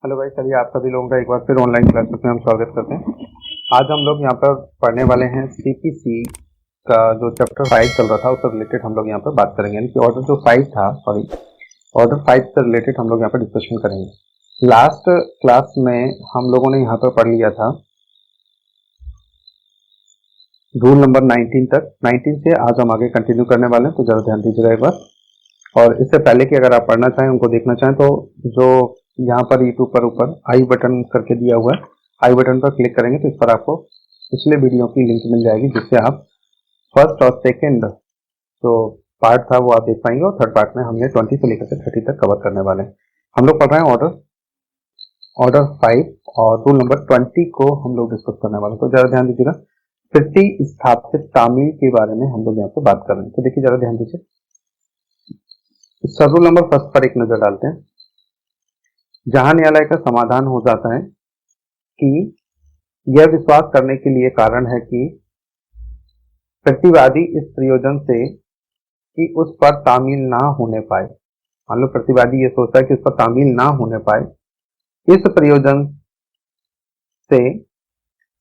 Hello भाई, चलिए आप सभी लोगों का एक बार फिर ऑनलाइन क्लासेस में हम स्वागत करते हैं। आज हम लोग यहाँ पर पढ़ने वाले हैं सीपीसी का जो चैप्टर 5 चल रहा था उससे रिलेटेड हम लोग यहाँ पर बात करेंगे, यानी कि ऑर्डर 5 से रिलेटेड हम लोग यहाँ पर डिस्कशन करेंगे। लास्ट क्लास में हम लोगों ने यहाँ पर पढ़ लिया था रूल नंबर 19 तक। 19 से आज हम आगे कंटिन्यू करने वाले हैं, तो जरा ध्यान दीजिएगा एक बार। और इससे पहले कि अगर आप पढ़ना चाहें, उनको देखना चाहें, तो जो यहाँ पर यूट्यूब पर ऊपर आई बटन करके दिया हुआ है, आई बटन पर क्लिक करेंगे तो इस पर आपको पिछले वीडियो की लिंक मिल जाएगी, जिससे आप फर्स्ट और सेकंड जो पार्ट था वो आप देख पाएंगे, और थर्ड पार्ट में हमने 20 से लेकर के 30 तक कवर करने वाले हैं। हम लोग पढ़ रहे हैं ऑर्डर 5 और रूल नंबर 20 को हम लोग डिस्कस करने वाले हैं। तो जरा ध्यान दीजिएगा, प्रतिस्थापित तामील के बारे में हम लोग यहाँ पे बात कर रहे हैं। तो देखिए, जरा ध्यान दीजिए, सब रूल नंबर फर्स्ट पर एक नजर डालते हैं, जहां न्यायालय का समाधान हो जाता है कि यह विश्वास करने के लिए कारण है कि प्रतिवादी इस प्रयोजन से कि उस पर तामील ना होने पाए, मान लो प्रतिवादी ये सोचता है कि उस पर तामील ना होने पाए, इस प्रयोजन से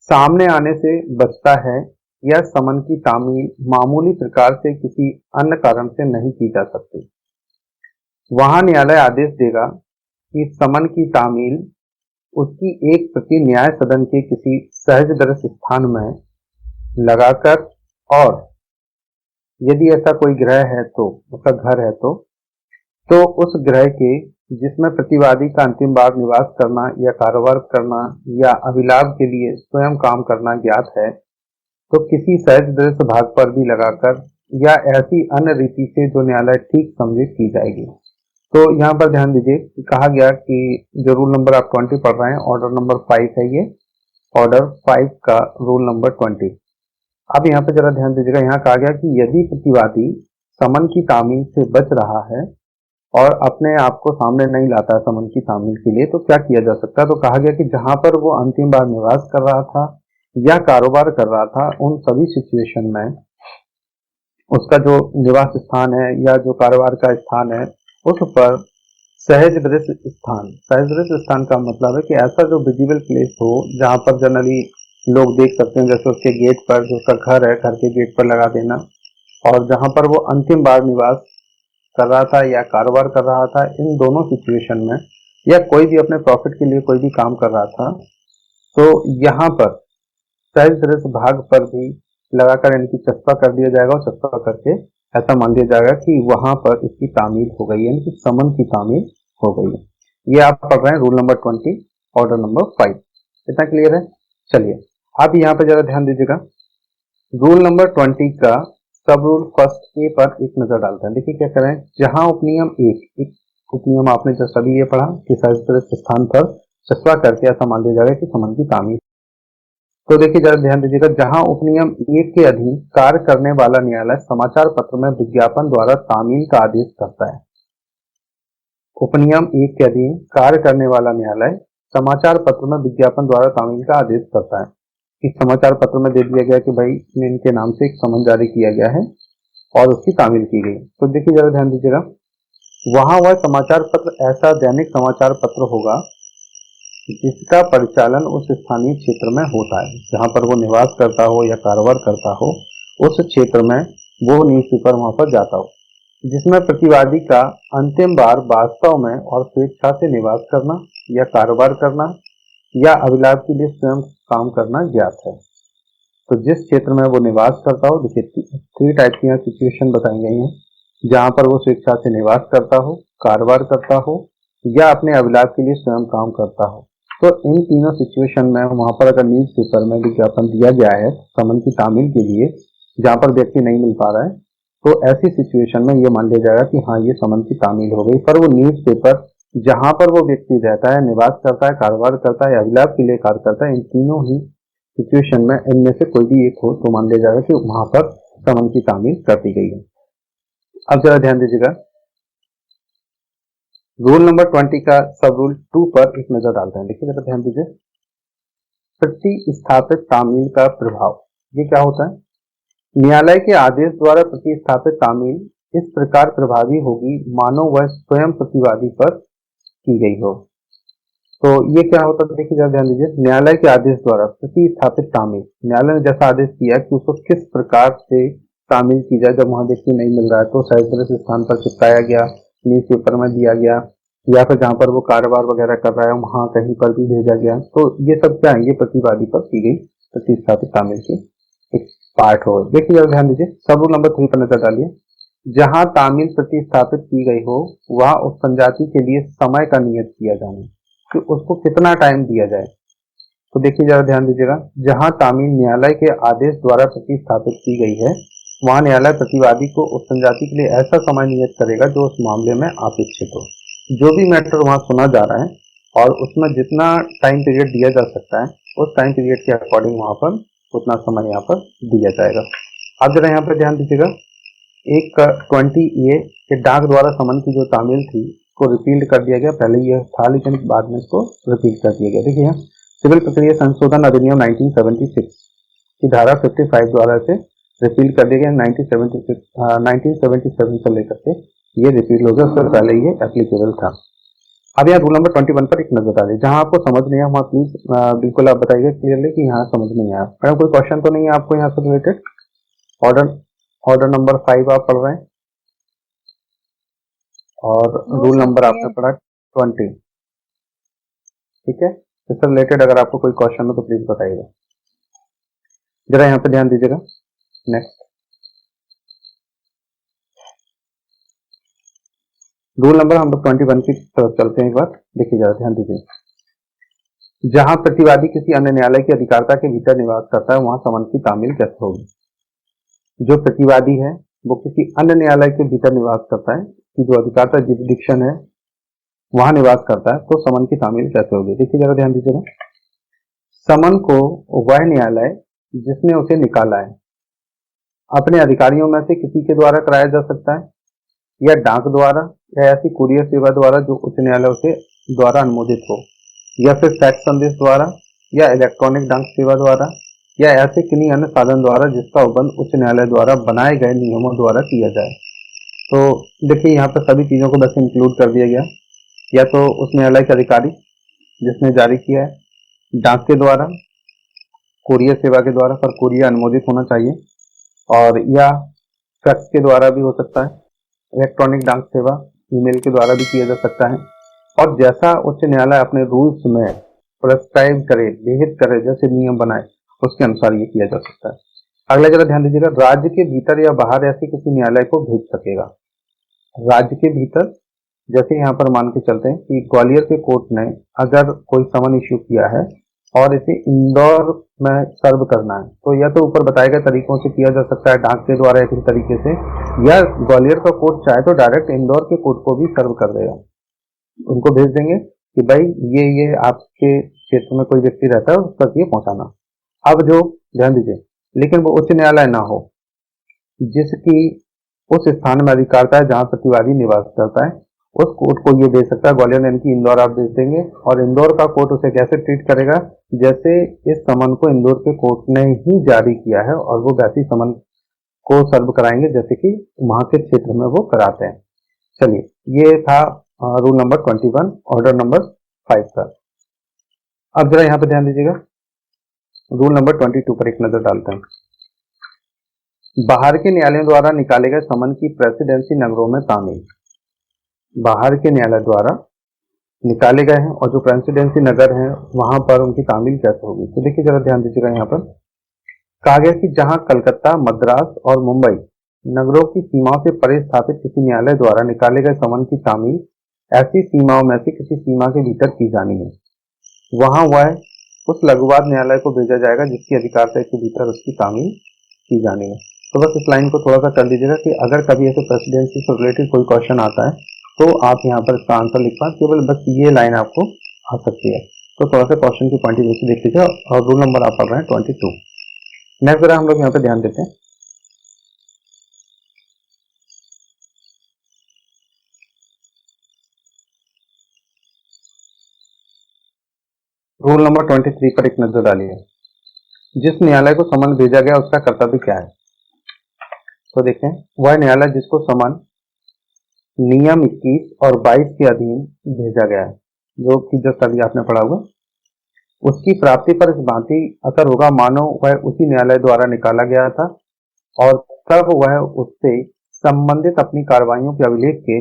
सामने आने से बचता है, या समन की तामील मामूली प्रकार से किसी अन्य कारण से नहीं की जा सकती। वहां न्यायालय आदेश देगा कि समन की तामील उसकी एक प्रति न्याय सदन के किसी सहज दृश्य स्थान में लगाकर, और यदि ऐसा कोई गृह है तो उसका घर है तो उस गृह के जिसमें प्रतिवादी का अंतिम बार निवास करना या कारोबार करना या अभिलाभ के लिए स्वयं काम करना ज्ञात है, तो किसी सहज दृश्य भाग पर भी लगाकर या ऐसी अन्य रीति से जो न्यायालय ठीक समझे की जाएगी। तो यहाँ पर ध्यान दीजिए, कहा गया कि जो रूल नंबर आप 20 पढ़ रहे हैं, ऑर्डर नंबर 5 है ये, ऑर्डर 5 का रूल नंबर 20। अब यहाँ पे जरा ध्यान दीजिएगा, यहाँ कहा गया कि यदि प्रतिवादी समन की तामील से बच रहा है और अपने आप को सामने नहीं लाता है समन की तामील के लिए, तो क्या किया जा सकता है। तो कहा गया कि जहां पर वो अंतिम बार निवास कर रहा था या कारोबार कर रहा था, उन सभी सिचुएशन में उसका जो निवास स्थान है या जो कारोबार का स्थान है, उस पर सहज दृश्य स्थान का मतलब है कि ऐसा जो विजिबल प्लेस हो, जहां पर जनरली लोग देख सकते हैं, जैसे उसके गेट पर, जो उसका घर है, घर के गेट पर लगा देना, और जहां पर वो अंतिम बार निवास कर रहा था या कारोबार कर रहा था, इन दोनों सिचुएशन में, या कोई भी अपने प्रॉफिट के लिए कोई भी काम कर रहा था, तो यहाँ पर सहज दृश्य भाग पर भी लगाकर इनकी चस्पा कर दिया जाएगा, और चस्पा करके ऐसा मान लिया जाएगा कि वहां पर इसकी तामील हो गई है, यानी कि समन की तामील हो गई है। ये आप पढ़ रहे हैं रूल नंबर 20 ऑर्डर नंबर 5। इतना क्लियर है। चलिए, अब यहाँ पे जरा ध्यान दीजिएगा, रूल नंबर 20 का सब रूल फर्स्ट ए पर एक नजर डालते हैं। देखिए क्या करें, जहां उपनियम एक उपनियम आपने जो सभी ये पढ़ा कि सहज स्थान पर चस्पा करके ऐसा मान लिया जाएगा कि समन की तामील। तो देखिए जरा ध्यान दीजिएगा, जहां उपनियम 1 के अधीन कार्य करने वाला न्यायालय समाचार पत्र में विज्ञापन द्वारा तामील का आदेश करता है। उपनियम 1 के अधीन कार्य करने वाला न्यायालय समाचार पत्र में विज्ञापन द्वारा तामील का आदेश करता है। कि समाचार पत्र में दे दिया गया कि भाई इनके नाम से एक समन जारी किया गया है और उसकी तामील की गई। तो देखिए जरा ध्यान दीजिएगा, वहां वह समाचार पत्र ऐसा दैनिक समाचार पत्र होगा जिसका परिचालन उस स्थानीय क्षेत्र में होता है, जहां पर वो निवास करता हो या कारोबार करता हो, उस क्षेत्र में वो न्यूज़पेपर वहां पर जाता हो, जिसमें प्रतिवादी का अंतिम बार वास्तव में और स्वेच्छा से निवास करना या कारोबार करना या अभिलाभ के लिए स्वयं काम करना ज्ञात है। तो जिस क्षेत्र में वो निवास करता हो, देखिए 3 टाइप की सिचुएशन बताई गई हैं, जहां पर वो स्वेच्छा से निवास करता हो, कारोबार करता हो या अपने अभिलाभ के लिए स्वयं काम करता हो। तो इन तीनों सिचुएशन में वहां पर अगर न्यूज पेपर में विज्ञापन दिया गया है समन की तामील के लिए, जहां पर व्यक्ति नहीं मिल पा रहा है, तो ऐसी सिचुएशन में ये मान लिया जाएगा कि हाँ, ये समन की तामील हो गई। पर वो न्यूज पेपर जहां पर वो व्यक्ति रहता है, निवास करता है, कारोबार करता है, अभिलाभ के लिए कार्य करता है, इन तीनों ही सिचुएशन में इनमें से कोई भी एक हो तो मान लिया जाएगा कि वहां पर समन की तामील कर दी गई है। अब जरा ध्यान दीजिएगा, रूल नंबर 20 का सब रूल 2 पर एक नजर डालते हैं। देखिए जरा ध्यान दीजिए, प्रतिस्थापित तामील का प्रभाव। ये क्या होता है, न्यायालय के आदेश द्वारा प्रतिस्थापित तामील इस प्रकार प्रभावी होगी मानो वह स्वयं प्रतिवादी पर की गई हो। तो ये क्या होता है देखिए जरा ध्यान दीजिए, न्यायालय के आदेश द्वारा प्रतिस्थापित तामील, न्यायालय ने जैसा आदेश किया कि उसको किस प्रकार से तामील की जाए, जब वहां व्यक्ति नहीं मिल रहा है तो शायद स्थान पर चिपकाया गया, न्यूज़पेपर में दिया गया, या फिर जहां पर वो कारोबार वगैरह कर रहा है वहां कहीं पर भी भेजा गया। तो ये सब क्या है, ये प्रतिवादी पर की गई प्रतिस्थापित तामील की एक पार्ट हो। देखिए जरा ध्यान दीजिए, सब रूल नंबर 3 पर नजर डालिए। जहां तामील प्रतिस्थापित की गई हो वहां उस संजाति के लिए समय का नियत किया जाना, कि उसको कितना टाइम दिया जाए। तो देखिए जरा ध्यान दीजिएगा, जहां तामील न्यायालय के आदेश द्वारा प्रतिस्थापित की गई है वहां न्यायालय प्रतिवादी को उस संजाति के लिए ऐसा समय नियत करेगा जो उस मामले में अपेक्षित हो। जो भी मैटर वहां सुना जा रहा है और उसमें जितना टाइम पीरियड दिया जा सकता है उस टाइम पीरियड के अकॉर्डिंग वहां पर उतना समय यहाँ पर दिया जाएगा। अब जरा यहाँ पर ध्यान दीजिएगा, एक 20A के डाक द्वारा समन की जो तामील थी को रिपील कर दिया गया। पहले यह था लेकिन बाद में इसको रिपील कर दिया गया। देखिए यहाँ सिविल प्रक्रिया संशोधन अधिनियम 1976 की धारा 55 द्वारा से रिपील कर दिया गया। 1977 से लेकर के ये रिपील हो गया, उससे पहले ये एप्लीकेबल था। अब यहाँ रूल नंबर 21 पर एक नजर डालिए, जहां आपको समझ नहीं आया वहाँ प्लीज बिल्कुल आप बताइए क्लियरली कि यहाँ समझ नहीं आया। मैडम कोई क्वेश्चन तो नहीं है आपको यहाँ से रिलेटेड? ऑर्डर नंबर 5 आप पढ़ रहे हैं और रूल नंबर आपने पढ़ा 20, ठीक है। इससे रिलेटेड अगर आपको कोई क्वेश्चन हो तो प्लीज बताइएगा। जरा यहाँ पे ध्यान दीजिएगा। नेक्स्ट रूल नंबर हम लोग 21 की तरफ चलते हैं एक बार। देखिए जरा ध्यान दीजिए, जहां प्रतिवादी किसी अन्य न्यायालय की अधिकारता के भीतर निवास करता है वहां समन की तामील कैसे होगी। जो प्रतिवादी है वो किसी अन्य न्यायालय के भीतर निवास करता है, कि जो अधिकारता जुरिडिक्शन है वहां निवास करता है, तो समन की तामील कैसे होगी। देखिए जरा ध्यान दीजिएगा, समन को वह न्यायालय जिसने उसे निकाला है अपने अधिकारियों में से किसी के द्वारा कराया जा सकता है, या डाक द्वारा, या ऐसी कुरियर सेवा द्वारा जो उच्च न्यायालय उसे द्वारा अनुमोदित हो, या फिर फैक्स संदेश द्वारा, या इलेक्ट्रॉनिक डाक सेवा द्वारा, या ऐसे किन्हीं अन्य साधन द्वारा जिसका उपबंध उच्च न्यायालय द्वारा बनाए गए नियमों द्वारा किया जाए। तो देखिए यहाँ पर सभी चीजों को बस इंक्लूड कर दिया गया, या तो उस न्यायालय के अधिकारी जिसने जारी किया है, डाक के द्वारा, कुरियर सेवा के द्वारा, पर कुरियर अनुमोदित होना चाहिए, और या फैक्स के द्वारा भी हो सकता है, इलेक्ट्रॉनिक डाक सेवा ईमेल के द्वारा भी किया जा सकता है, और जैसा उच्च न्यायालय अपने रूल्स में प्रेस्क्राइब करे, विहित करे, जैसे नियम बनाए उसके अनुसार ये किया जा सकता है। अगला जरा ध्यान दीजिएगा, राज्य के भीतर या बाहर ऐसे किसी न्यायालय को भेज सकेगा। राज्य के भीतर जैसे यहाँ पर मान के चलते हैं कि ग्वालियर के कोर्ट ने अगर कोई समन इश्यू किया है और इसे इंदौर में सर्व करना है, तो या तो ऊपर बताए गए तरीकों से किया जा सकता है, डाक के द्वारा या किसी तरीके से, या ग्वालियर का कोर्ट चाहे तो डायरेक्ट इंदौर के कोर्ट को भी सर्व कर देगा। उनको भेज देंगे कि भाई ये आपके क्षेत्र में कोई व्यक्ति रहता है उस तक ये पहुंचाना। अब जो ध्यान दीजिए, लेकिन वो उच्च न्यायालय ना हो जिसकी उस स्थान में अधिकारता है जहां प्रतिवादी निवास करता है, उस कोर्ट को ये दे सकता है। ग्वालियर यानी कि इंदौर आप भेज देंगे, और इंदौर का कोर्ट उसे कैसे ट्रीट करेगा, जैसे इस समन को इंदौर के कोर्ट ने ही जारी किया है, और वो वैसी समन को सर्व कराएंगे जैसे कि वहां के क्षेत्र में वो कराते हैं। चलिए ये था रूल नंबर 21 ऑर्डर नंबर 5 का। अब जरा यहाँ पे ध्यान दीजिएगा, रूल नंबर 22 पर एक नजर डालते हैं। बाहर के न्यायालयों द्वारा निकाले गए समन की प्रेसिडेंसी नगरों में तामील। बाहर के न्यायालय द्वारा निकाले गए हैं और जो प्रेसिडेंसी नगर हैं वहां पर उनकी तामील कैसे होगी। तो देखिए जरा ध्यान दीजिएगा, यहाँ पर कहा गया कि जहां कलकत्ता, मद्रास और मुंबई नगरों की सीमाओं से परे स्थापित किसी न्यायालय द्वारा निकाले गए समन की तामील ऐसी सीमाओं में से किसी सीमा के भीतर की जानी है, वहां वह उस लघुवाद न्यायालय को भेजा जाएगा जिसकी अधिकारता के भीतर उसकी तामील की जानी है। तो बस इस लाइन को थोड़ा सा कर लीजिएगा कि अगर कभी ऐसे प्रेसिडेंसी से रिलेटेड कोई क्वेश्चन आता है तो आप यहाँ पर इसका आंसर लिख पाए, केवल बस ये लाइन आपको आ सकती है। तो थोड़ा सा क्वेश्चन की पॉइंट ऑफ व्यू से देख लीजिए, और रूल नंबर आप पढ़ रहे हैं 22। नेक्स्ट जरा हम लोग यहाँ पे ध्यान देते हैं, रूल नंबर 23 पर एक नजर डालिए। जिस न्यायालय को समन भेजा गया उसका कर्तव्य क्या है। तो देखें, वह न्यायालय जिसको समन नियम 21 और 22 के अधीन भेजा गया है, जो कि जस्ट अभी आपने पढ़ा होगा, उसकी प्राप्ति पर इस भांति असर होगा मानो वह उसी न्यायालय द्वारा निकाला गया था और तब वह उससे संबंधित अपनी कार्रवाइयों के अभिलेख के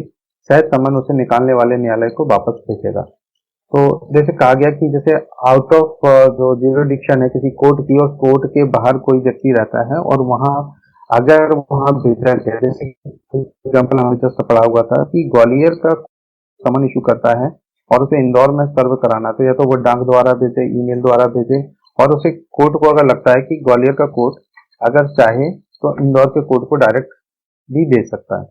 सहज संबंध उसे निकालने वाले न्यायालय को वापस भेजेगा। तो जैसे कहा गया कि जैसे आउट ऑफ जो ज्यूरिडिक्शन है किसी कोर्ट की, और कोर्ट के बाहर कोई व्यक्ति रहता है और वहां अगर वहां भेजा गया, जैसे एग्जाम्पल हमें जस्ट पढ़ा हुआ था कि ग्वालियर का समन इशू करता है और उसे इंदौर में सर्व कराना, तो या तो वो डाक द्वारा भेजे, ईमेल द्वारा भेजे, और उसे कोर्ट को अगर लगता है कि ग्वालियर का कोर्ट अगर चाहे तो इंदौर के कोर्ट को डायरेक्ट भी भेज सकता है।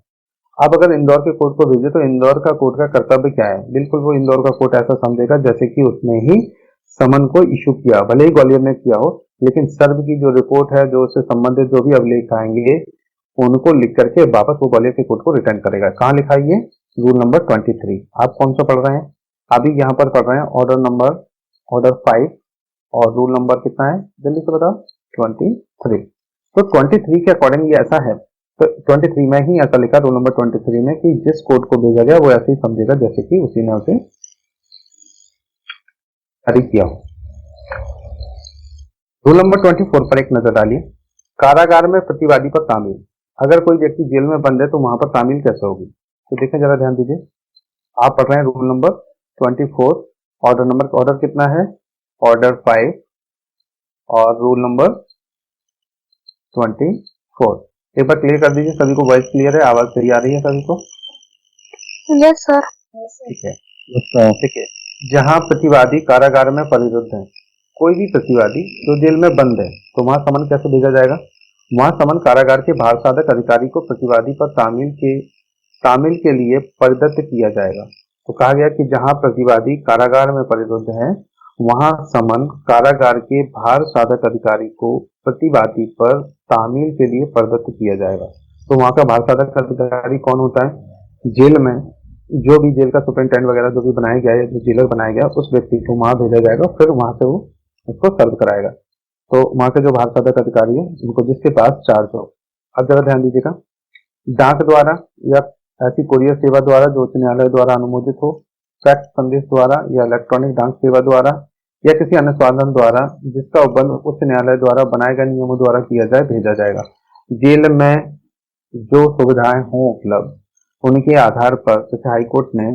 अब अगर इंदौर के कोर्ट को भेजे तो इंदौर का कोर्ट का कर्तव्य क्या है? बिल्कुल वो इंदौर का कोर्ट ऐसा समझेगा जैसे कि उसने ही समन को इशू किया, भले ही ग्वालियर ने किया हो, लेकिन सर्व की जो रिपोर्ट है, जो उससे संबंधित जो भी अभिलेख आएंगे, उनको लिख करके वापस वो ग्वालियर के कोर्ट को रिटर्न करेगा। कहाँ लिखा है ये? Rule number 23। आप कौन सा पढ़ रहे हैं? अभी यहाँ पर पढ़ रहे हैं ऑर्डर 5, और रूल नंबर कितना है जल्दी से बताओ? 23। तो 23 के अकॉर्डिंग ये ऐसा है, तो 23 में ही ऐसा लिखा, रूल नंबर 23 में, कि जिस कोर्ट को भेजा गया वो ऐसे ही समझेगा जैसे कि उसी ने उसे जारी किया हो। रूल नंबर 24 पर एक नजर डालिए। कारागार में प्रतिवादी पर तामील। अगर कोई व्यक्ति जेल में बंद है तो वहां पर तामील कैसे होगी? तो देखें जरा, ध्यान दीजिए। आप पढ़ रहे हैं रूल नंबर 24, ऑर्डर कितना है? ऑर्डर 5 और रूल नंबर 24। एक बार क्लियर कर दीजिए, सभी को वॉइस क्लियर है, आवाज सही आ रही है सभी को? Yes sir. ठीक है, ठीक है। जहां प्रतिवादी कारागार में परिरुद्ध है, कोई भी प्रतिवादी जो जेल में बंद है, तो वहां समन कैसे भेजा जाएगा? वहां समन कारागार के भार साधक अधिकारी को प्रतिवादी पर तामील के लिए परिदत्त किया जाएगा। तो कहा गया कि जहां प्रतिवादी कारागार में परिरुद्ध है, वहां समन कारागार के भार साधक अधिकारी को प्रतिवादी पर तामील के लिए परिदत्त किया जाएगा। तो वहां का भार साधक अधिकारी कौन होता है? जेल में जो भी जेल का सुपरिटेंडेंट वगैरह जो भी बनाया गया है, जो जेलर बनाया गया, उस व्यक्ति को वहां भेजा जाएगा, फिर वहां से वो उसको सर्व कराएगा। तो वहां के जो भार साधक अधिकारी है, उनको जिसके पास चार्ज हो। अब जरा ध्यान दीजिएगा, डाक द्वारा या ऐसी कुरियर सेवा द्वारा जो उच्च न्यायालय द्वारा अनुमोदित हो, फैक्स संदेश द्वारा या इलेक्ट्रॉनिक डाक सेवा द्वारा या किसी अन्य साधन द्वारा जिसका उपबंध उच्च न्यायालय द्वारा बनाए गए नियमों द्वारा किया जाए, भेजा जाएगा। जेल में जो सुविधाएं हों उपलब्ध, उनके आधार पर जैसे हाईकोर्ट ने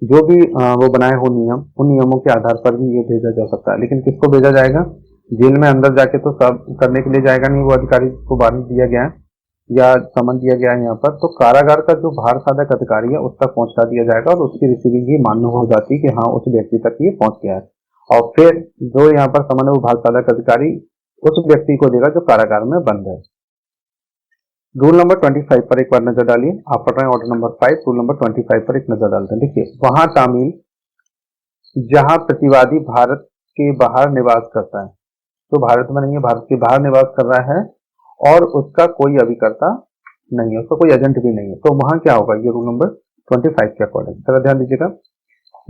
जो भी वो बनाए हो नियम, उन नियमों के आधार पर भी ये भेजा जा सकता है। लेकिन किसको भेजा जाएगा? जेल में अंदर जाके तो सब करने के लिए जाएगा नहीं, वो अधिकारी को बाहर दिया गया है या समन दिया गया है यहाँ पर, तो कारागार का जो भार साधक अधिकारी है उस तक पहुंचा दिया जाएगा और उसकी रिसीविंग ही मान्य हो जाती है कि हाँ उस व्यक्ति तक ये पहुंच गया है। और फिर जो यहाँ पर समन है वो भार साधक अधिकारी उस व्यक्ति को देगा जो कारागार में बंद है। रूल नंबर 25 पर एक बार नजर डालिए। आप पढ़ रहे हैं ऑर्डर नंबर 5, रूल नंबर 25 पर एक नजर डालते हैं। देखिए, वहां तामील जहां प्रतिवादी भारत के बाहर निवास करता है, तो भारत में नहीं है, भारत के बाहर निवास कर रहा है और उसका कोई अभिकर्ता नहीं है, उसका कोई एजेंट भी नहीं है, तो वहां क्या होगा? ये रूल नंबर 25 के अकॉर्डिंग जरा ध्यान दीजिएगा।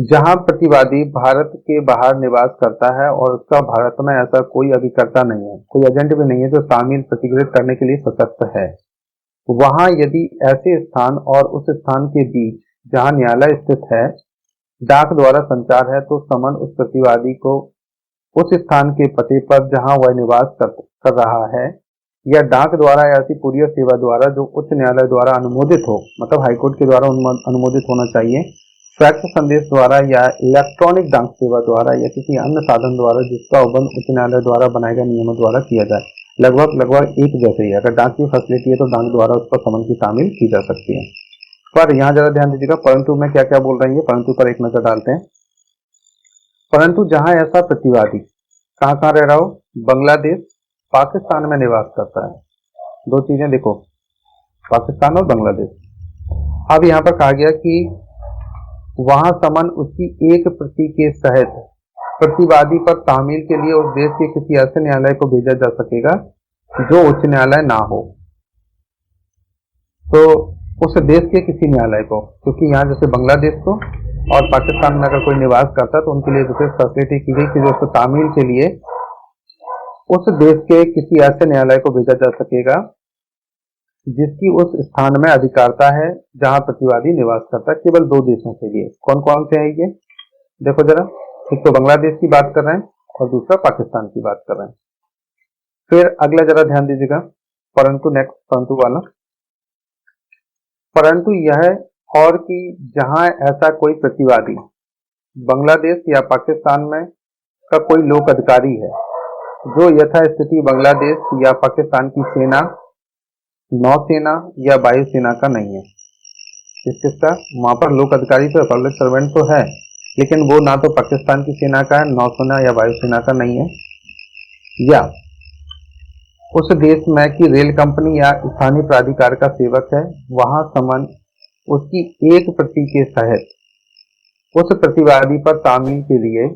जहां प्रतिवादी भारत के बाहर निवास करता है और उसका भारत में ऐसा कोई अभिकर्ता नहीं है, कोई एजेंट भी नहीं है जो तामील प्रतिगृहित करने के लिए सशक्त है, वहां यदि ऐसे स्थान और उस स्थान के बीच जहां न्यायालय स्थित है डाक द्वारा संचार है, तो समन उस प्रतिवादी को उस स्थान के पते पर जहां वह निवास कर रहा है या डाक द्वारा या ऐसी कुरियर सेवा द्वारा जो उच्च न्यायालय द्वारा अनुमोदित हो, मतलब हाईकोर्ट के द्वारा अनुमोदित होना चाहिए, फैक्स संदेश द्वारा या इलेक्ट्रॉनिक डाक सेवा द्वारा या किसी अन्य साधन द्वारा जिसका उपबंध उच्च न्यायालय द्वारा बनाए गए नियमों द्वारा किया जाए। लगभग एक जैसे ही, अगर डाक की फैसिलिटी है तो डाक द्वारा उस पर समन की तामील की जा सकती है। पर यहाँ जरा ध्यान दीजिएगा, परंतु में क्या क्या बोल रही है, परंतु पर एक नजर डालते हैं। परंतु जहां ऐसा प्रतिवादी कहाँ रह रहा हो, बांग्लादेश, पाकिस्तान में निवास करता है, दो चीजें देखो, पाकिस्तान और बांग्लादेश। अब यहाँ पर कहा गया कि वहां समन उसकी एक प्रति के सहित प्रतिवादी पर तामील के लिए उस देश के किसी ऐसे न्यायालय को भेजा जा सकेगा जो उच्च न्यायालय ना हो। तो उस देश के किसी न्यायालय को, क्योंकि यहाँ जैसे बांग्लादेश को और पाकिस्तान में अगर कोई निवास करता है तो उनके लिए विशेष फैसिलिटी की गई कि जो उसको तामील के लिए उस देश के किसी ऐसे न्यायालय को भेजा जा सकेगा जिसकी उस स्थान में अधिकारता है जहां प्रतिवादी निवास करता है, केवल दो देशों के लिए। कौन कौन से हैं ये? देखो जरा, एक तो बांग्लादेश की बात कर रहे हैं और दूसरा पाकिस्तान की बात कर रहे हैं। फिर अगला जरा ध्यान दीजिएगा, परंतु, नेक्स्ट परंतु वाला। परंतु यह और कि जहां ऐसा कोई प्रतिवादी बांग्लादेश या पाकिस्तान में का कोई लोक अधिकारी है जो यथास्थिति बांग्लादेश या पाकिस्तान की सेना, नौसेना या वायुसेना का नहीं है। किसका? वहां पर लोक अधिकारी तो पब्लिक सर्वेंट तो है, लेकिन वो ना तो पाकिस्तान की सेना का है, नौसेना या वायुसेना का नहीं है, या उस देश में की रेल कंपनी या स्थानीय प्राधिकार का सेवक है, वहां समन उसकी एक प्रति के सहित उस प्रतिवादी पर तामील के लिए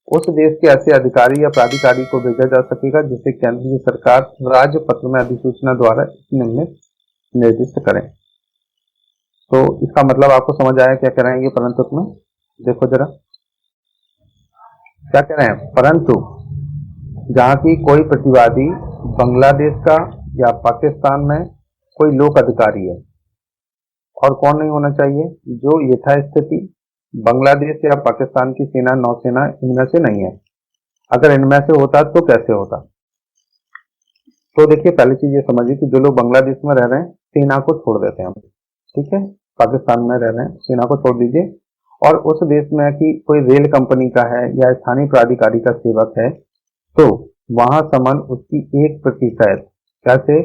उस देश के ऐसे अधिकारी या प्राधिकारी को भेजा जा सकेगा जिसे केंद्र की सरकार राज्य पत्र में अधिसूचना द्वारा निम्नलिखित निर्दिष्ट करें। तो इसका मतलब आपको समझ आया क्या कह रहे हैं ये परंतु में? देखो जरा क्या कह रहे हैं, परंतु जहां की कोई प्रतिवादी बांग्लादेश का या पाकिस्तान में कोई लोक अधिकारी है, और कौन नहीं होना चाहिए? जो यथास्थिति बांग्लादेश या पाकिस्तान की सेना, नौसेना इनमें से नहीं है। अगर इनमें से होता तो कैसे होता? तो देखिए, पहली चीज ये समझिए कि जो लोग बांग्लादेश में रह रहे हैं सेना को छोड़ देते हैं हम, ठीक है, पाकिस्तान में रह रहे हैं सेना को छोड़ दीजिए, और उस देश में कि कोई रेल कंपनी का है या स्थानीय प्राधिकारी का सेवक है, तो वहां समन उसकी 1% कैसे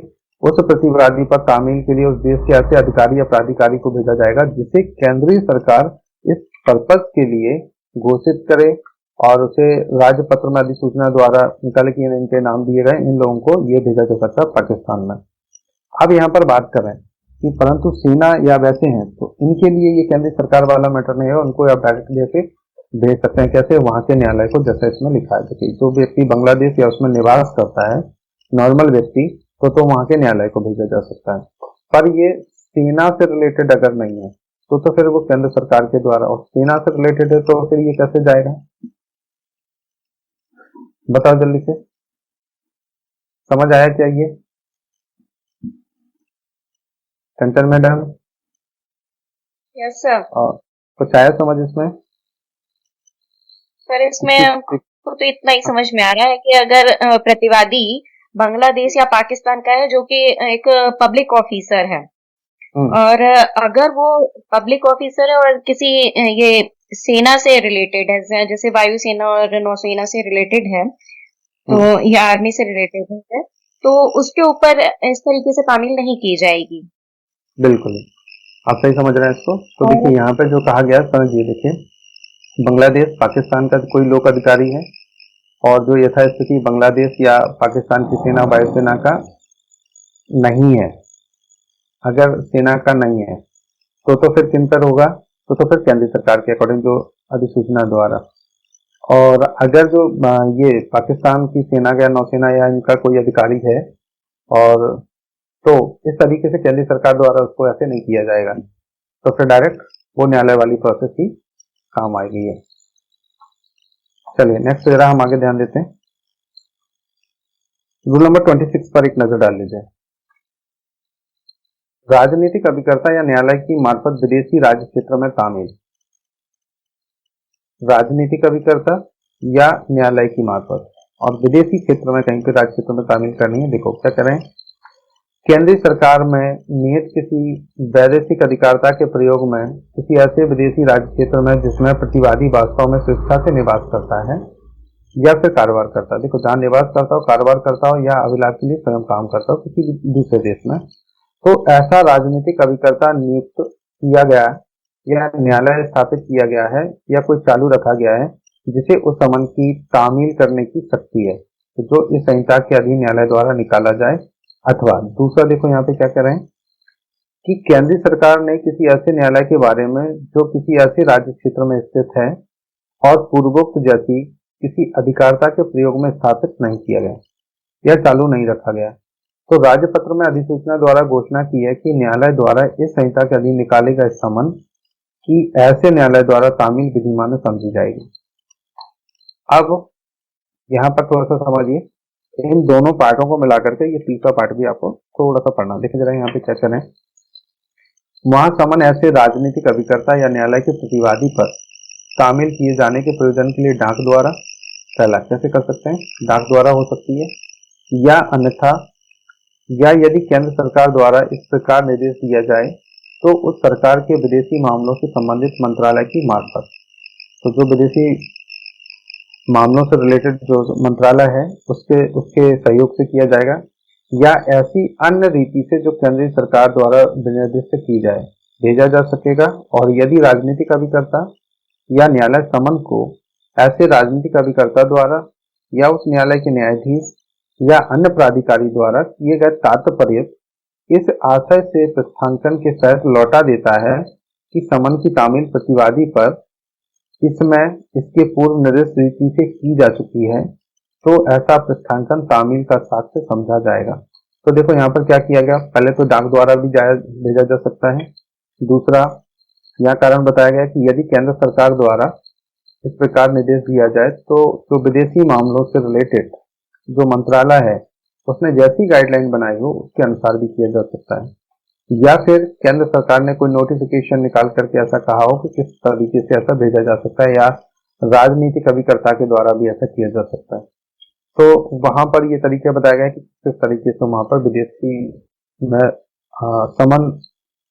उस प्रतिवादी पर तामील के लिए उस देश के ऐसे अधिकारी या प्राधिकारी को भेजा जाएगा जिसे केंद्रीय सरकार इस पर्पस के लिए घोषित करे और उसे राजपत्र में अधिसूचना द्वारा निकाले कि इनके नाम दिए गए इन लोगों को ये भेजा जा सकता है पाकिस्तान में। अब यहाँ पर बात कर रहे हैं कि परंतु सेना या वैसे हैं तो इनके लिए ये केंद्रीय सरकार वाला मैटर नहीं है, उनको आप डायरेक्टली ऐसे भेज सकते हैं। कैसे? वहां के न्यायालय को, जैसे इसमें लिखा है। देखिए, जो व्यक्ति बांग्लादेश या उसमें निवास करता है, नॉर्मल व्यक्ति, तो वहां के न्यायालय को भेजा जा सकता है। पर ये सेना से रिलेटेड अगर नहीं है तो फिर वो केंद्र सरकार के द्वारा, और सेना से रिलेटेड है तो फिर ये कैसे जाएगा? बताओ जल्दी से, समझ आया क्या ये? कंचन मैडम? Yes sir. और कुछ आया समझ इसमें? सर इसमें हमको तो इतना ही समझ में आ रहा है कि अगर प्रतिवादी बांग्लादेश या पाकिस्तान का है जो कि एक पब्लिक ऑफिसर है, और अगर वो पब्लिक ऑफिसर है और किसी ये सेना से रिलेटेड है, जैसे वायुसेना और नौसेना से रिलेटेड है, तो या आर्मी से रिलेटेड है, तो उसके ऊपर इस तरीके से तामील नहीं की जाएगी। बिल्कुल, आप सही समझ रहे हैं इसको। तो देखिए, यहाँ पे जो कहा गया समझिए, देखिए, बांग्लादेश पाकिस्तान का कोई लोक अधिकारी है और जो यथास्थिति बांग्लादेश या पाकिस्तान की सेना, वायुसेना का नहीं है। अगर सेना का नहीं है तो फिर किन पर होगा? तो फिर केंद्र सरकार के अकॉर्डिंग जो अधिसूचना द्वारा। और अगर जो ये पाकिस्तान की सेना या नौसेना या इनका कोई अधिकारी है, और तो इस तरीके से केंद्र सरकार द्वारा उसको ऐसे नहीं किया जाएगा, तो फिर डायरेक्ट वो न्यायालय वाली प्रोसेस ही काम आएगी है। चलिए नेक्स्ट जरा हम आगे ध्यान देते हैं। रूल नंबर 26 पर एक नजर डाल लीजिए। राजनीतिक अभिकर्ता या न्यायालय की मार्फत विदेशी राज्य क्षेत्र में तामील। राजनीतिक अभिकर्ता या न्यायालय की मार्फत और विदेशी क्षेत्र में कहीं पे राज्य क्षेत्र में तामील करनी है। देखो क्या करें, केंद्रीय सरकार में निहित किसी वैदेशिक अधिकारिता के प्रयोग में किसी ऐसे विदेशी राज्य क्षेत्र में जिसमें प्रतिवादी वास्तव में स्वेच्छा से निवास करता है या फिर कारोबार करता है। देखो, जहां निवास करता हो, कारोबार करता हो या अभिलाष के लिए स्वयं काम करता हो किसी दूसरे देश में, तो ऐसा राजनीतिक अभिकर्ता नियुक्त किया गया या न्यायालय स्थापित किया गया है या कोई चालू रखा गया है जिसे उस समन की तामील करने की शक्ति है, तो जो इस संहिता के अधीन न्यायालय द्वारा निकाला जाए। अथवा दूसरा, देखो यहाँ पे क्या कह रहे हैं कि केंद्रीय सरकार ने किसी ऐसे न्यायालय के बारे में जो किसी ऐसे राज्य क्षेत्र में स्थित है और पूर्वोक्त जैसी किसी अधिकारिता के प्रयोग में स्थापित नहीं किया गया या चालू नहीं रखा गया, तो राजपत्र में अधिसूचना द्वारा घोषणा की है कि न्यायालय द्वारा इस संहिता के अधीन निकाले गए समन की ऐसे न्यायालय द्वारा तामील विधिमान्य समझी जाएगी। अब यहाँ पर थोड़ा सा समझिए, इन दोनों पार्टों को मिलाकर के ये तीसरा पार्ट भी आपको थोड़ा सा पढ़ना। देखिए जरा यहाँ पे क्या करें, वहां समन ऐसे राजनीतिक अभिकर्ता या न्यायालय के प्रतिवादी पर तामील किए जाने के प्रयोजन के लिए डाक द्वारा, पहला कैसे कर सकते हैं, डाक द्वारा हो सकती है, या अन्यथा, या यदि केंद्र सरकार द्वारा इस प्रकार निर्देश दिया जाए तो उस सरकार के विदेशी मामलों से संबंधित मंत्रालय की मार्फत। तो जो विदेशी मामलों से रिलेटेड जो मंत्रालय है उसके उसके सहयोग से किया जाएगा, या ऐसी अन्य रीति से जो केंद्रीय सरकार द्वारा निर्दिष्ट की जाए भेजा जा सकेगा। और यदि राजनीतिक अभिकर्ता या न्यायालय समन को ऐसे राजनीतिक अभिकर्ता द्वारा या उस न्यायालय के न्यायाधीश या अन्य प्राधिकारी द्वारा किए गए तात्पर्य इस आशय से प्रस्थांकन के तहत लौटा देता है कि समन की तामील प्रतिवादी पर इसमें इसके पूर्व निर्दिष्ट रीति से की जा चुकी है, तो ऐसा प्रस्थांकन तामील का साक्ष्य समझा जाएगा। तो देखो यहाँ पर क्या किया गया, पहले तो डाक द्वारा भी भेजा जा सकता है। दूसरा, यहाँ कारण बताया गया कि यदि केंद्र सरकार द्वारा इस प्रकार निर्देश दिया जाए तो जो विदेशी मामलों से रिलेटेड जो मंत्रालय है उसने जैसी गाइडलाइन बनाई हो उसके अनुसार भी किया जा सकता है, या फिर केंद्र सरकार ने कोई नोटिफिकेशन निकाल करके ऐसा कहा हो कि किस तरीके से ऐसा भेजा जा सकता है, या राजनीतिक अभिकर्ता के द्वारा भी ऐसा किया जा सकता है। तो वहां पर ये तरीके बताया गया कि किस तरीके से वहां पर विदेशी में समन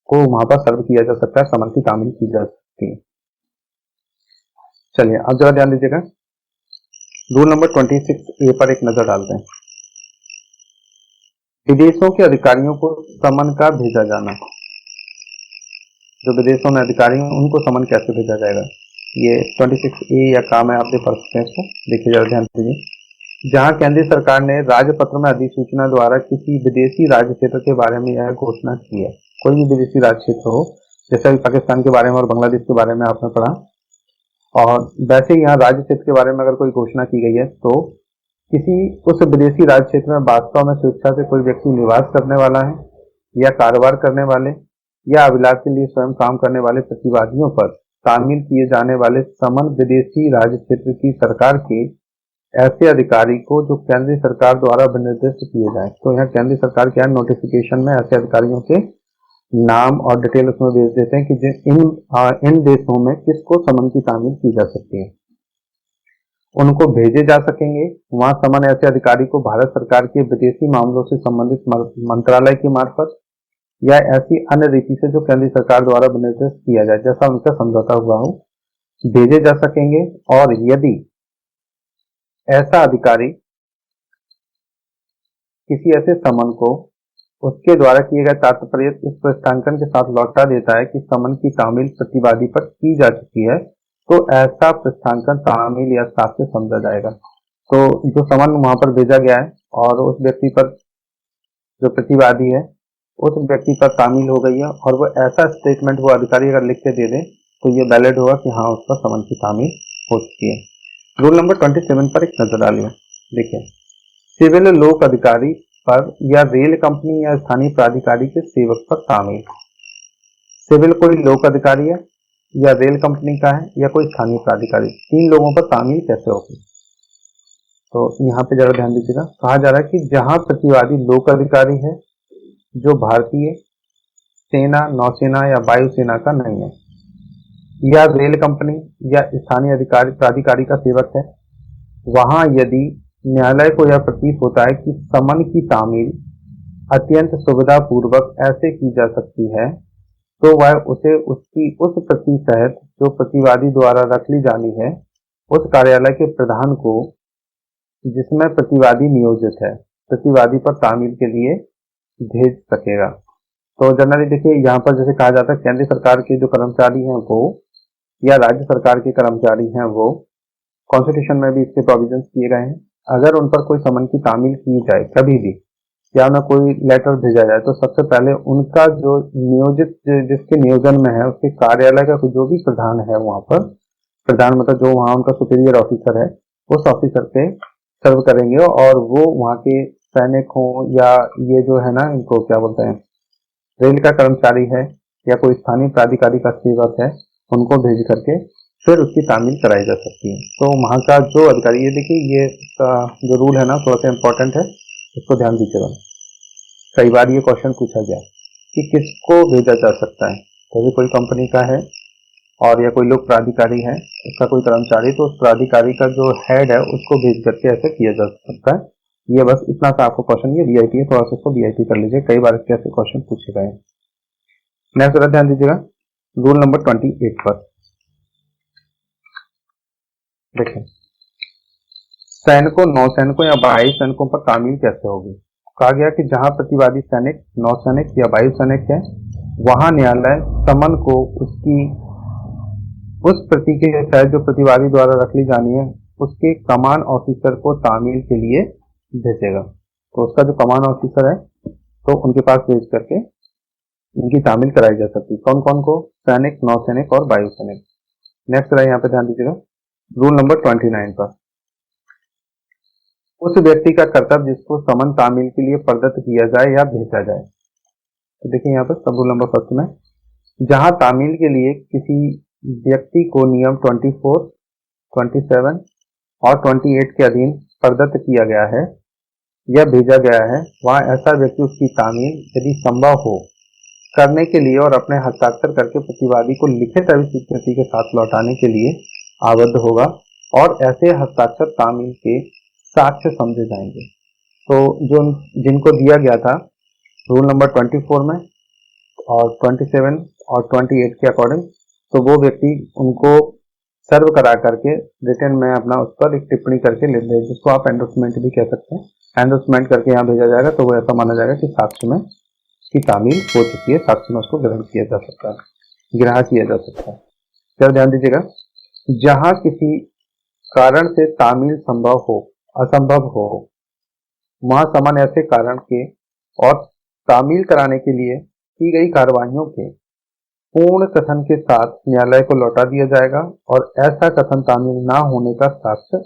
को वहां पर सर्व किया जा सकता है, समन की तामील की जा सकती है। चलिए अब जरा ध्यान दीजिएगा, रूल नंबर 26A पर एक नजर डालते हैं। विदेशों के अधिकारियों को समन का भेजा जाना, जो विदेशों में अधिकारी हैं उनको समन कैसे भेजा जाएगा, ये 26A या काम है, आप देख पढ़ सकते हैं इसको, देखिए जरा ध्यान दीजिए। जहां केंद्रीय सरकार ने राजपत्र में अधिसूचना द्वारा किसी विदेशी राज्य क्षेत्र के बारे में यह घोषणा की है, कोई भी विदेशी राज्य क्षेत्र हो, जैसे पाकिस्तान के बारे में और बांग्लादेश के बारे में आपने पढ़ा, और वैसे यहाँ राज्य क्षेत्र के बारे में अगर कोई घोषणा की गई है तो किसी उस विदेशी राज्य क्षेत्र में वास्तव में स्वेच्छा से कोई व्यक्ति निवास करने वाला है या कारोबार करने वाले या अभिलाष के लिए स्वयं काम करने वाले प्रतिवादियों पर तामील किए जाने वाले समन विदेशी राज्य क्षेत्र की सरकार के ऐसे अधिकारी को जो केंद्रीय सरकार द्वारा निर्दिष्ट किए जाए। तो यहाँ केंद्रीय सरकार क्या नोटिफिकेशन में ऐसे अधिकारियों के नाम और डिटेल उसमें भेज देते हैं कि इन देशों में किसको समन की तामील की जा सकती है, उनको भेजे जा सकेंगे। वहां समन ऐसे अधिकारी को भारत सरकार के विदेशी मामलों से संबंधित मंत्रालय की मार्फत या ऐसी अन्य रीति से जो केंद्रीय सरकार द्वारा निर्दिष्ट किया जाए, जैसा उनका समझौता हुआ हो, भेजे जा सकेंगे। और यदि ऐसा अधिकारी किसी ऐसे समन को उसके द्वारा किए गए तात्पर्य इस प्रस्थांकन के साथ लौटा देता है कि समन की तामील प्रतिवादी पर की जा चुकी है, तो ऐसा प्रस्थांकन तामील या साक्ष्य समझा जाएगा। तो जो समन वहां पर भेजा गया है और उस व्यक्ति पर जो प्रतिवादी है उस व्यक्ति पर तामील हो गई है और वो ऐसा स्टेटमेंट वो अधिकारी अगर लिख के दे दे तो ये वैलिड होगा कि हाँ उस पर समन की तामील हो चुकी है। रूल नंबर 27 पर एक नजर डालिए। देखिए, सिविल लोक अधिकारी पर या रेल कंपनी या स्थानीय प्राधिकारी के सेवक पर तामील। सिविल कोई लोक अधिकारी है या रेल कंपनी का है या कोई स्थानीय प्राधिकारी, तीन लोगों पर तामील कैसे होगी। तो यहाँ पे जरा ध्यान दीजिएगा, कहा जा रहा है कि जहां प्रतिवादी लोक अधिकारी है जो भारतीय सेना, नौसेना या वायुसेना का नहीं है, या रेल कंपनी या स्थानीय अधिकारी प्राधिकारी का सेवक है, वहां यदि न्यायालय को यह प्रतीत होता है कि समन की तामील अत्यंत सुविधा पूर्वक ऐसे की जा सकती है तो वह उसे उसकी उस प्रति सहित जो प्रतिवादी द्वारा रख ली जानी है उस कार्यालय के प्रधान को जिसमें प्रतिवादी नियोजित है प्रतिवादी पर तामील के लिए भेज सकेगा। तो जनरली देखिए यहाँ पर जैसे कहा जाता है केंद्र सरकार के जो कर्मचारी हैं वो या राज्य सरकार के कर्मचारी हैं वो, कॉन्स्टिट्यूशन में भी इसके प्रोविजन किए गए हैं, अगर उन पर कोई समन की तामील की जाए कभी भी या उन्हें कोई लेटर भेजा जाए तो सबसे पहले उनका जो नियोजित जिसके नियोजन में है उसके कार्यालय का जो भी प्रधान है वहां पर, प्रधान मतलब जो वहां उनका सुपीरियर ऑफिसर है, उस ऑफिसर पे सर्व करेंगे और वो वहां के सैनिक हो या ये जो है ना इनको क्या बोलते हैं रेल का कर्मचारी है या कोई स्थानीय प्राधिकारी का सेवक है, उनको भेज करके फिर उसकी तामील कराई जा सकती है। तो वहां का जो अधिकारी, ये देखिए ये जो रूल है ना थोड़ा सा इम्पोर्टेंट है, इसको ध्यान दीजिएगा। कई बार ये क्वेश्चन पूछा गया कि किसको भेजा जा सकता है, जैसे कोई कंपनी का है और या कोई लोक प्राधिकारी है, उसका कोई कर्मचारी, तो उस प्राधिकारी का जो हेड है उसको भेज करके ऐसे किया जा सकता है। ये बस इतना सा आपको क्वेश्चन, ये वीआईपी है, थोड़ा सा इसको वीआईपी कर लीजिए, कई बार इसके ऐसे क्वेश्चन पूछे गए। नेक्स्ट वाला ध्यान दीजिएगा, रूल नंबर 28 पर देखिए, सैनिकों, नौसैनिकों या वायु सैनिकों पर तामील कैसे होगी। कहा गया कि जहां प्रतिवादी सैनिक, नौसैनिक या वायु सैनिक है, वहां न्यायालय समन को उसकी उस प्रति के तहत जो प्रतिवादी द्वारा रख ली जानी है उसके कमान ऑफिसर को तामील के लिए भेजेगा। तो उसका जो कमान ऑफिसर है तो उनके पास भेज करके इनकी तामील कराई जा सकती है। कौन कौन को? सैनिक, नौसैनिक और वायु सैनिक। नेक्स्ट रहा यहाँ पे ध्यान दीजिएगा, रूल नंबर 29 पर, उस व्यक्ति का कर्तव्य जिसको समन तामील के लिए प्रदत्त किया जाए या भेजा जाए। तो देखिए यहाँ पर सब रूल नंबर 1 में, जहां तामील के लिए किसी व्यक्ति को नियम 24, 27 और 28 के अधीन प्रदत्त किया गया है या भेजा गया है, वहां ऐसा व्यक्ति उसकी तामील यदि संभव हो करने के लिए और अपने हस्ताक्षर करके प्रतिवादी को लिखित अभिस्वीकृति के साथ लौटाने के लिए आबद्ध होगा और ऐसे हस्ताक्षर तामील के साक्ष्य समझे जाएंगे। तो जो जिनको दिया गया था रूल नंबर 24 में और 27 और 28 के अकॉर्डिंग, तो वो व्यक्ति उनको सर्व करा करके रिटर्न में अपना उस पर एक टिप्पणी करके ले दे, जिसको आप एंडोर्समेंट भी कह सकते हैं। एंडोर्समेंट करके यहाँ भेजा जाएगा तो वो ऐसा माना जाएगा कि साक्ष्य में की तामील हो चुकी है, साक्ष्य में उसको ग्रहण किया जा सकता है, ग्रहण किया जा सकता है। जब ध्यान दीजिएगा, जहां किसी कारण से तामील संभव हो, असंभव हो, वहां समन ऐसे कारण के और तामील कराने के लिए की गई कार्यवाहियों के पूर्ण कथन के साथ न्यायालय को लौटा दिया जाएगा और ऐसा कथन तामील ना होने का साक्ष्य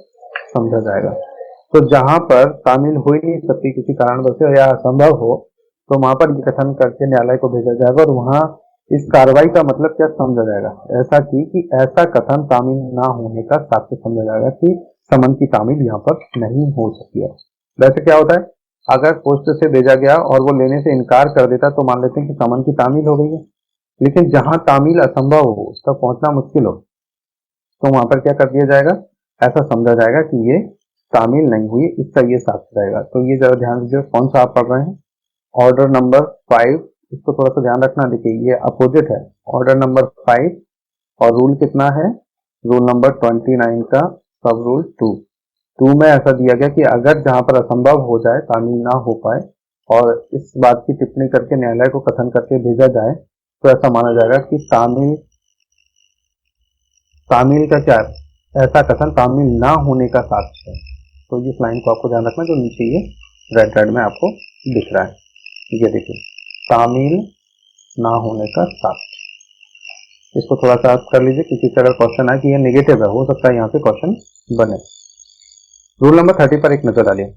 समझा जाएगा। तो जहां पर तामील हो ही नहीं सकती किसी कारणवश या असंभव हो, तो वहां पर ये कथन करके न्यायालय को भेजा जाएगा और वहां इस कार्रवाई का मतलब क्या समझा जाएगा, ऐसा कि ऐसा कथन तामील ना होने का साक्ष्य समझा जाएगा कि समन की तामील यहाँ पर नहीं हो सकती है। वैसे क्या होता है, अगर पोस्ट से भेजा गया और वो लेने से इनकार कर देता तो मान लेते हैं कि समन की तामील हो गई है, लेकिन जहां तामील असंभव हो, उसका पहुंचना मुश्किल हो, तो वहां पर क्या कर दिया जाएगा, ऐसा समझा जाएगा कि ये तामील नहीं हुई, इसका ये साक्ष्य रहेगा। तो ये जरा ध्यान दीजिए, कौन सा आप पढ़ रहे हैं, ऑर्डर नंबर 5, इसको थोड़ा सा ध्यान रखना। देखिए ये अपोजिट है, ऑर्डर नंबर 5 और रूल कितना है, रूल नंबर 29 का सब रूल 2 में ऐसा दिया गया कि अगर जहां पर असंभव हो जाए, तामील ना हो पाए और इस बात की टिप्पणी करके न्यायालय को कथन करके भेजा जाए, तो ऐसा माना जाएगा कि तामील का क्या, ऐसा कथन तामील ना होने का साक्ष्य है। तो इस लाइन को आपको ध्यान रखना, जो नीचे ये रेड में आपको दिख रहा है, ये देखिए, तामील ना होने का साक्ष्य। इसको थोड़ा सा कर लीजिए, किसी से अगर क्वेश्चन आए कि ये नेगेटिव है, हो सकता है यहाँ पे क्वेश्चन बने। रूल नंबर 30 पर एक नजर डालिए,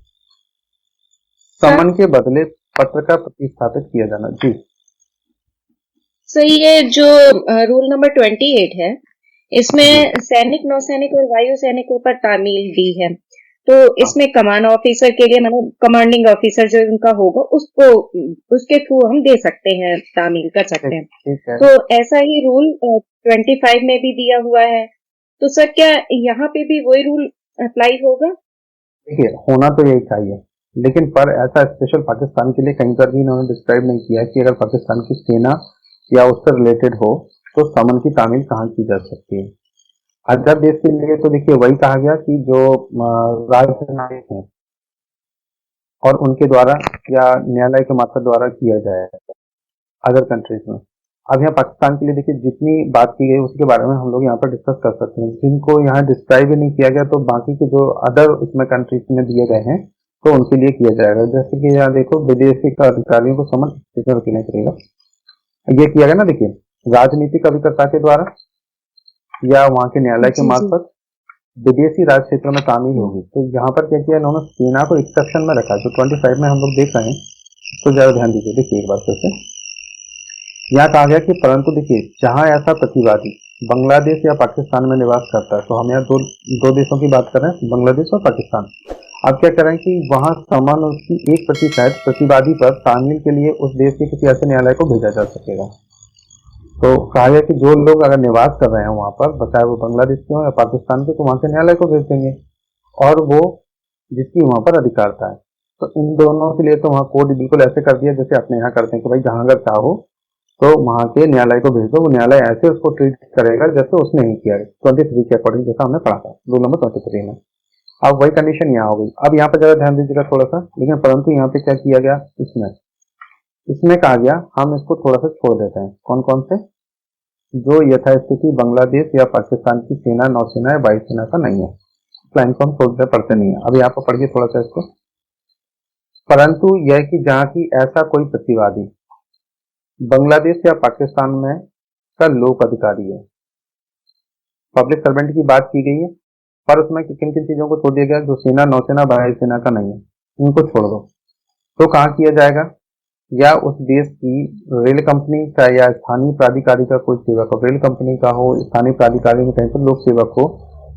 समन के बदले पत्र का प्रतिस्थापित किया जाना। जी सर, ये जो रूल नंबर 28 है, इसमें सैनिक, नौसैनिक और वायु सैनिकों पर तामील दी है। तो इसमें कमान ऑफिसर के लिए, मतलब कमांडिंग ऑफिसर जो उनका होगा, उसको उसके थ्रू हम दे सकते हैं, तामील कर सकते हैं। तो ऐसा ही रूल 25 में भी दिया हुआ है। तो सर, क्या यहाँ पे भी वही रूल अप्लाई होगा? देखिए, होना तो यही चाहिए, लेकिन पर ऐसा स्पेशल पाकिस्तान के लिए कहीं पर भी इन्होंने डिस्क्राइब नहीं किया कि अगर पाकिस्तान की सेना या उससे रिलेटेड हो तो समन की तामील कहाँ की जा सकती है। अदर देश के लिए तो देखिए वही कहा गया कि जो राज्य नायक हैं और उनके द्वारा या न्यायालय के मार्फत द्वारा किया जाए अदर कंट्रीज में। अब यहाँ पाकिस्तान के लिए देखिए, जितनी बात की गई उसके बारे में हम लोग यहाँ पर डिस्कस कर सकते हैं। जिनको यहाँ डिस्क्राइब ही नहीं किया गया, तो बाकी के जो अदर उसमें कंट्रीज में दिए गए हैं तो उनके लिए किया जाएगा। जैसे कि यहाँ देखो, विदेशी का अधिकारियों को समन देना पड़ेगा, ये किया गया ना। देखिए, राजनीतिक अभिकर्ता के द्वारा या वहां के न्यायालय के मार्फत विदेशी राज क्षेत्र में तामील होगी। तो यहाँ पर क्या किया इन्होंने, सेना को एक्सेप्शन में रखा, जो 25 में हम लोग देख रहे हैं। तो जरा ध्यान दीजिए, देखिए एक बार फिर से यहाँ कहा गया कि परंतु देखिए, जहां ऐसा प्रतिवादी बांग्लादेश या पाकिस्तान में निवास करता है, तो हम यहाँ दो देशों की बात कर रहे हैं, बांग्लादेश और पाकिस्तान। अब क्या करें कि वहां समन उसकी 1% प्रतिवादी पर तामील के लिए उस देश के किसी ऐसे न्यायालय को भेजा जा सकेगा। तो कहा गया कि जो लोग अगर निवास कर रहे हैं वहां पर, चाहे वो बांग्लादेश के हो या पाकिस्तान के, तो वहां के न्यायालय को भेज देंगे, और वो जिसकी वहां पर अधिकारता है। तो इन दोनों के लिए तो वहाँ कोड बिल्कुल ऐसे कर दिया जैसे अपने यहाँ करते हैं कि भाई जहां अगर चाहो तो वहां के न्यायालय को भेज दो, वो न्यायालय ऐसे उसको ट्रीट करेगा जैसे उसने ही किया है, 23 के अकॉर्डिंग, जैसा हमने पढ़ा था रूल नंबर 23 में। अब वही कंडीशन यहाँ हो गई। अब यहाँ पर जरा ध्यान दीजिएगा थोड़ा सा, लेकिन परंतु यहाँ पे क्या किया गया, इसमें कहा गया हम इसको थोड़ा सा छोड़ देते हैं। कौन कौन से? जो यथास्थिति बांग्लादेश या पाकिस्तान की सेना, नौसेना या वायुसेना का नहीं है, लाइन को हम छोड़ते पढ़ते नहीं है। अब यहाँ पर पढ़िए थोड़ा सा इसको। परंतु यह कि जहाँ की ऐसा कोई प्रतिवादी बांग्लादेश या पाकिस्तान में का लोक अधिकारी है, पब्लिक सर्वेंट की बात की गई है, पर उसमें किन किन चीजों को छोड़ दिया गया, जो सेना, नौसेना, वायुसेना का नहीं है, इनको छोड़ दो। तो कहाँ किया जाएगा? या उस देश की रेल कंपनी का या स्थानीय प्राधिकारी का कोई सेवक हो, रेल कंपनी का हो, स्थानीय प्राधिकारी में कहीं पर लोक सेवक हो,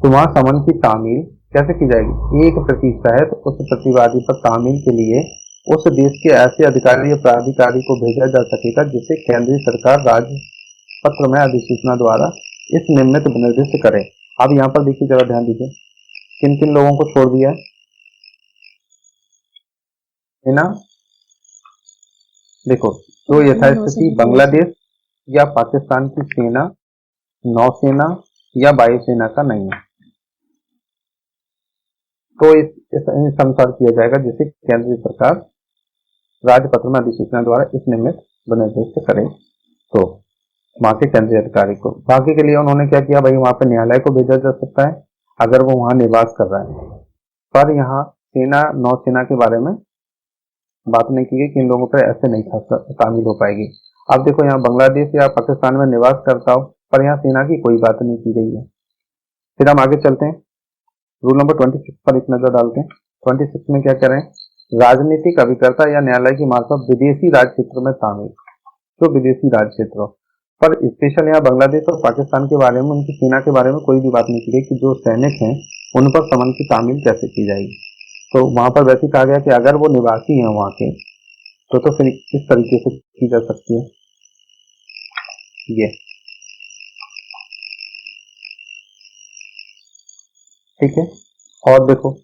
तो वहां समन की तामील कैसे की जाएगी? एक प्रति तहत उस प्रतिवादी पर तामील के लिए उस देश के ऐसे अधिकारी या प्राधिकारी को भेजा जा सकेगा जिसे केंद्रीय सरकार राजपत्र में अधिसूचना द्वारा इस निम्नलिखित निर्दिष्ट करे। अब यहाँ पर देखिए, जरा ध्यान दीजिए, किन किन लोगों को छोड़ दिया है ना? देखो, तो यथास्थिति बांग्लादेश या पाकिस्तान की सेना, नौसेना या वायुसेना का नहीं है, तो इस अनुसार किया जाएगा जिसे केंद्रीय सरकार राजपत्र में अधिसूचना द्वारा इस निमित्त निर्दिष्ट करे। तो वहां के केंद्रीय अधिकारी को, बाकी के लिए उन्होंने क्या किया भाई, वहां पर न्यायालय को भेजा जा सकता है अगर वो वहां निवास कर रहा है, पर यहाँ सेना, नौसेना के बारे में बात नहीं की गई कि इन लोगों पर ऐसे नहीं शामिल हो पाएगी। अब देखो, यहाँ बांग्लादेश या पाकिस्तान में निवास करता हो, पर यहाँ सेना की कोई बात नहीं की गई है। फिर हम आगे चलते हैं, रूल नंबर 26 पर एक नजर डालते हैं। 26 में क्या कह रहे हैं? राजनीतिक अभिकर्ता या न्यायालय की मार्फत विदेशी राज्य क्षेत्र में शामिल, जो विदेशी राज्य क्षेत्र, पर स्पेशल यहाँ बांग्लादेश और पाकिस्तान के बारे में, उनकी सेना के बारे में कोई भी बात नहीं की गई कि जो सैनिक हैं उन पर समन की तामील कैसे की जाएगी। तो वहां पर वैसे कहा गया कि अगर वो निवासी हैं वहां के, तो फिर इस तरीके से की जा सकती है ये, ठीक है। और देखो,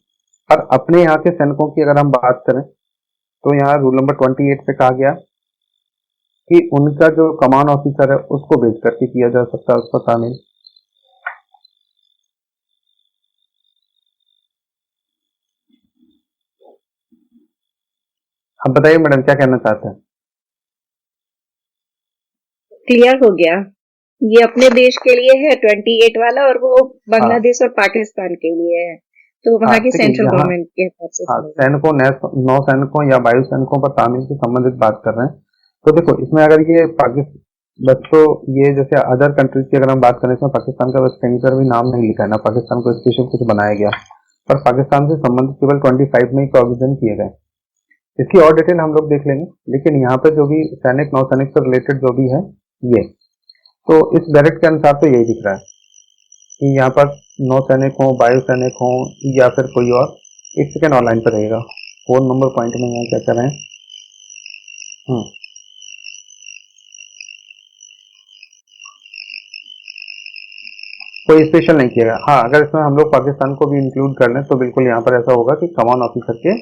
और अपने यहाँ के सैनिकों की अगर हम बात करें तो यहाँ रूल नंबर 28 पे कहा गया कि उनका जो कमान ऑफिसर है उसको भेज करके किया जा सकता है उस पर शामिल। अब बताइए मैडम, क्या कहना चाहते हैं? क्लियर हो गया, ये अपने देश के लिए है 28 वाला, और वो बांग्लादेश और पाकिस्तान के लिए है, तो वहाँ की सेंट्रल गवर्नमेंट के हिसाब से सैनिकों, नौ सैनिकों या वायु सैनिकों पर तामील से संबंधित बात कर रहे हैं। तो देखो, इसमें अगर ये बच्चों, ये जैसे अदर कंट्रीज की अगर हम बात करें, इसमें पाकिस्तान का बस कहीं पर भी नाम नहीं लिखा है, ना पाकिस्तान को स्पेशल कुछ बनाया गया, पर पाकिस्तान से संबंधित केवल 25 में ही प्रोविजन किए गए। इसकी और डिटेल हम लोग देख लेंगे, लेकिन यहाँ पे जो भी सैनिक, नौसैनिक से रिलेटेड जो भी है ये, तो इस बैरेट के अनुसार तो यही दिख रहा है कि यहाँ पर नौसैनिक हो, वायु सैनिक हो, या फिर कोई और। एक सेकेंड ऑनलाइन पर रहेगा, 4 नंबर पॉइंट में यहाँ क्या कर रहे हैं। कोई स्पेशल नहीं किया गया। हाँ, अगर इसमें हम लोग पाकिस्तान को भी इंक्लूड कर लें तो बिल्कुल यहाँ पर ऐसा होगा कि कमान ऑफिसर के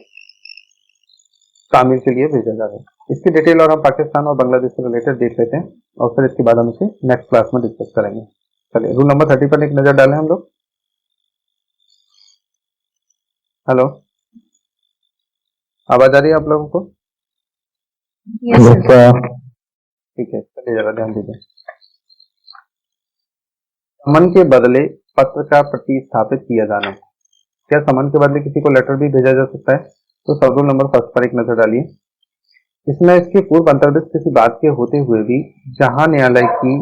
शामिल के लिए भेजा जाएगा। इसकी डिटेल और हम पाकिस्तान और बांग्लादेश से रिलेटेड देख लेते हैं, और फिर इसके बाद हम इसे नेक्स्ट क्लास में डिस्कस करेंगे। चलिए, रूल नंबर 30 पर एक नजर डालें हम लोग। हेलो, आवाज आ रही है आप लोगों को? ठीक है, चलिए जरा ध्यान दीजिए। समन के बदले पत्र का प्रतिस्थापित किया जाना। क्या समन के बदले किसी को लेटर भी भेजा जा सकता है? तो सब रूल नंबर 1 पर एक नजर डालिए। इसमें इसके पूर्व अंतर्गत किसी बात के होते हुए भी जहां न्यायालय की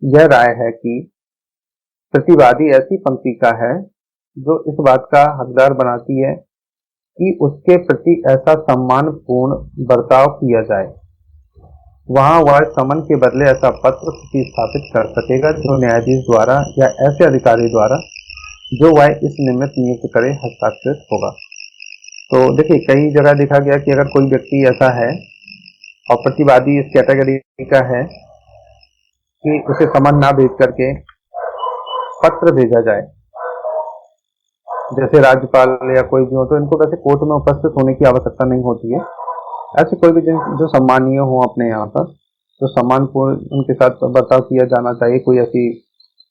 यह राय है कि प्रतिवादी ऐसी पंक्ति का है जो इस बात का हकदार बनाती है कि उसके प्रति ऐसा सम्मानपूर्ण बर्ताव किया जाए, वहां वह समन के बदले ऐसा पत्र प्रतिस्थापित कर सकेगा जो न्यायाधीश द्वारा या ऐसे अधिकारी द्वारा जो वह इस निमित्त नियुक्त करे हस्ताक्षरित होगा। तो देखिए, कई जगह देखा गया कि अगर कोई व्यक्ति ऐसा है और प्रतिवादी इस कैटेगरी का है, कि उसे समन ना भेज करके पत्र भेजा जाए, जैसे राज्यपाल या कोई भी हो, तो इनको वैसे कोर्ट में उपस्थित होने की आवश्यकता नहीं होती है। ऐसे कोई भी जो सम्मानीय हो अपने यहाँ पर, तो सम्मानपूर्ण उनके साथ बर्ताव किया जाना चाहिए। कोई ऐसी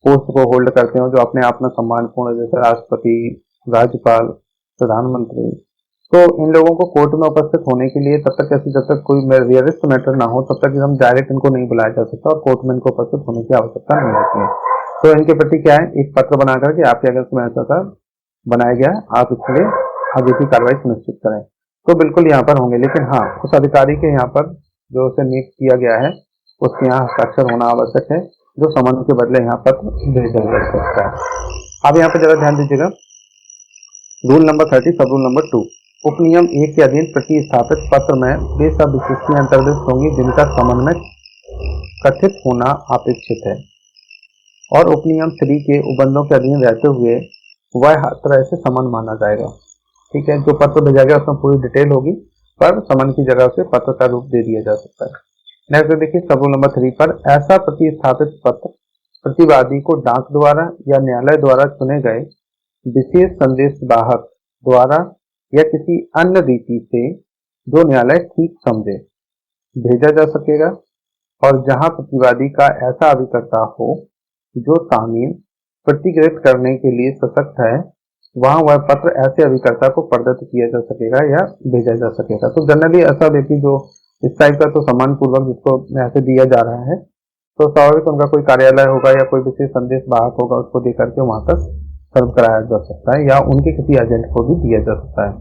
पोस्ट को होल्ड करते हो जो अपने आप में सम्मानपूर्ण, जैसे राष्ट्रपति, राज्यपाल, प्रधानमंत्री, तो इन लोगों को कोर्ट में उपस्थित होने के लिए जब तक कोई रियलिस्ट मैटर ना हो, तब तक हम डायरेक्ट इनको नहीं बुलाया जा सकता और कोर्ट में इनको उपस्थित होने की आवश्यकता नहीं होती है। तो इनके प्रति क्या है, एक पत्र बना करके आपके अगेंस्ट में ऐसा बनाया गया, आप इसके लिए आगे की कार्रवाई सुनिश्चित करें, तो बिल्कुल यहाँ पर होंगे। लेकिन हाँ, उस अधिकारी के यहाँ पर जो उसे नियुक्त किया गया है, उसके यहाँ हस्ताक्षर होना आवश्यक है, जो समन के बदले यहाँ पर भेजा जा सकता है। अब यहाँ पर जरा ध्यान दीजिएगा, रूल नंबर 30 सब रूल नंबर 2, उपनियम 1 के अधीन प्रतिस्थापित पत्र में वे सब विशिष्टियां अंतर्निहित होंगी जिनका समन में कथित होना अपेक्षित है, और उपनियम 3 के उपबंधों के अधीन रहते हुए वह हर तरह से समन माना जाएगा। ठीक है, जो पत्र भेजा गया उसमें पूरी डिटेल होगी, पर समन की जगह से पत्र का रूप दे दिया जा सकता है। नेक्स्ट देखिए सब रूल नंबर 3 पर, ऐसा प्रतिस्थापित पत्र प्रतिवादी को डाक द्वारा या न्यायालय द्वारा चुने गए विशेष संदेश वाहक द्वारा या किसी अन्य रीति से जो न्यायालय ठीक समझे भेजा जा सकेगा, और जहां प्रतिवादी का ऐसा अभिकर्ता हो जो तामील प्रतिकृत करने के लिए सशक्त है, वहां वह पत्र ऐसे अभिकर्ता को प्रदत्त किया जा सकेगा या भेजा जा सकेगा। तो जनरली ऐसा व्यक्ति जो इस टाइप का तो सम्मान पूर्वक जिसको ऐसे दिया जा रहा है, तो स्वाभाविक उनका कोई कार्यालय होगा या कोई विशेष संदेश वाहक होगा, उसको दे करके वहां तक सर्व कराया जा सकता है, या उनके किसी एजेंट को भी दिया जा सकता है।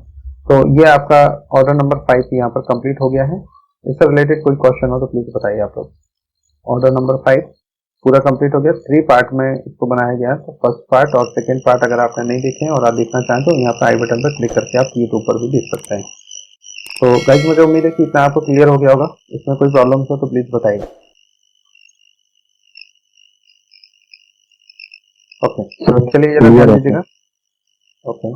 तो ये आपका ऑर्डर नंबर 5 यहाँ पर कंप्लीट हो गया है। इससे रिलेटेड कोई क्वेश्चन हो तो प्लीज बताइए आप लोग। ऑर्डर नंबर 5 पूरा कंप्लीट हो गया, 3 पार्ट में इसको बनाया गया है। तो फर्स्ट पार्ट और सेकेंड पार्ट अगर आपने नहीं देखे हैं और आप देखना चाहें तो यहाँ पर आई बटन पर क्लिक करके आप यूट्यूब पर भी देख सकते हैं। तो गाइस मुझे उम्मीद है कि इतना आपको क्लियर हो गया होगा। इसमें कोई प्रॉब्लम हो तो प्लीज बताइए। ओके, चलिए जरा ध्यान दीजिएगा। ओके।